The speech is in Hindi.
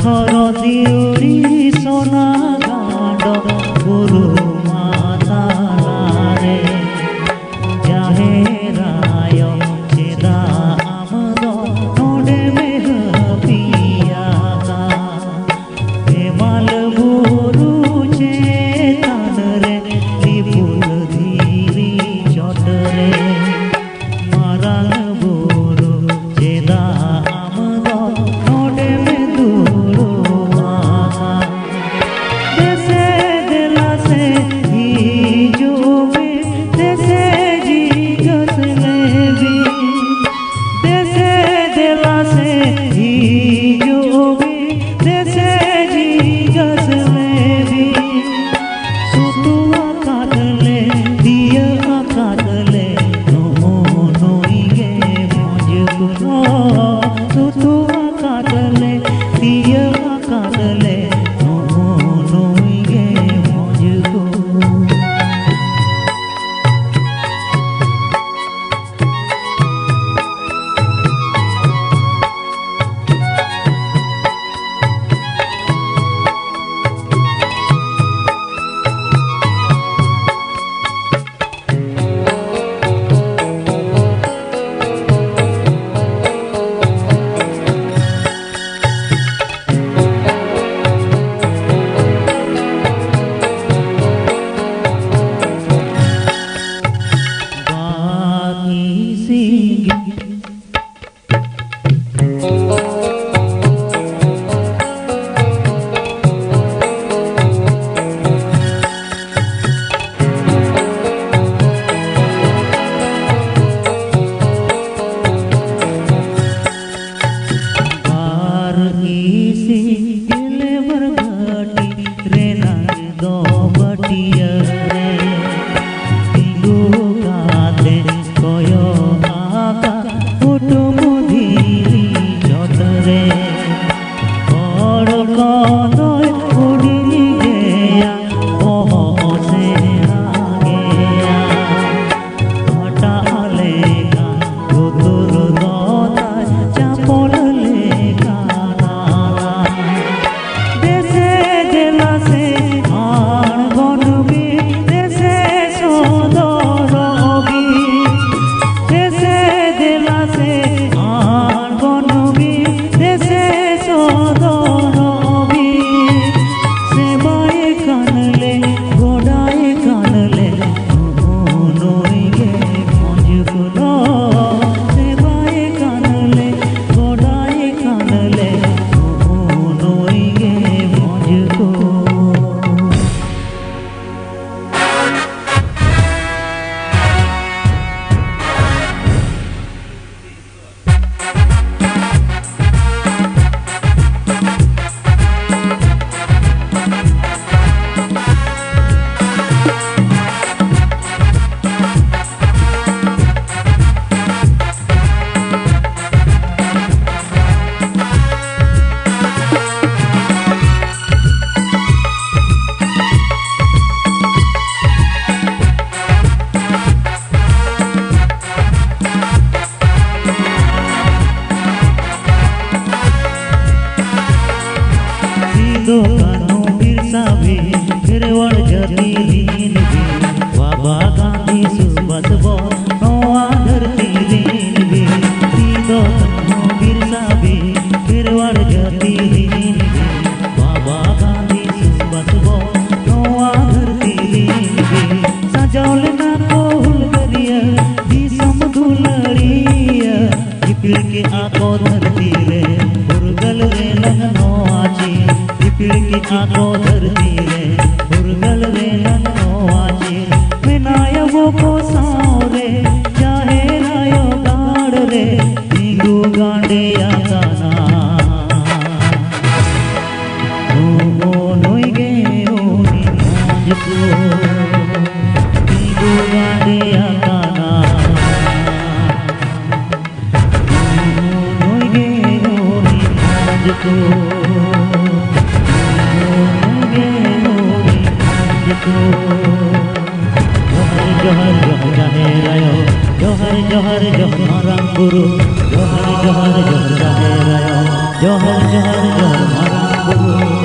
हरदिउरी सोना गांड गुरु माता रे जाहेराय चेदा आमदो नोडे में पिया हेमाल गुरु चेतन रे निपुल धीरी चट रे माराल गुरु चेदा आमदो नोडे में दूरो माता देसे दिला से ही जो देसे जी गस लेवी देसे दिला से ही जो देसे जी गस लेवी सुतुआ काटले दिया काटले नो नोइगे मजगुनो सुतुआ काटले दिया काटले नो नोइगे मजगुनो कानू बिरसा भी गिरवण जती लीन भी बाबा गांधी सुबत बो नोआ धरती लीन भी सीधो कानू बिरसा भी गिरवण जती लीन भी बाबा गांधी सुबत बो नोआ धरती लीन भी सजौल ना कोहुल करिया दी समधुलरिया जिपिल के आको धरती रे उर्गल रे लहनो आची की आको धरती रे उर्गल रे लनो आचे विनाय वो को सावरे चाहे रायो गाड़ रे नीगू गांडे आसाना ओ नोइगे ओनी मांजको नीगू गांडे आसाना ओ नोइगे ओनी मांजको जोहर जोहर जाहेरायो जोहर जोहर जोहर माराम गुरु जोहर जोहर जोहर जाहेरायो जोहर जोहर जोहर माराम बाबू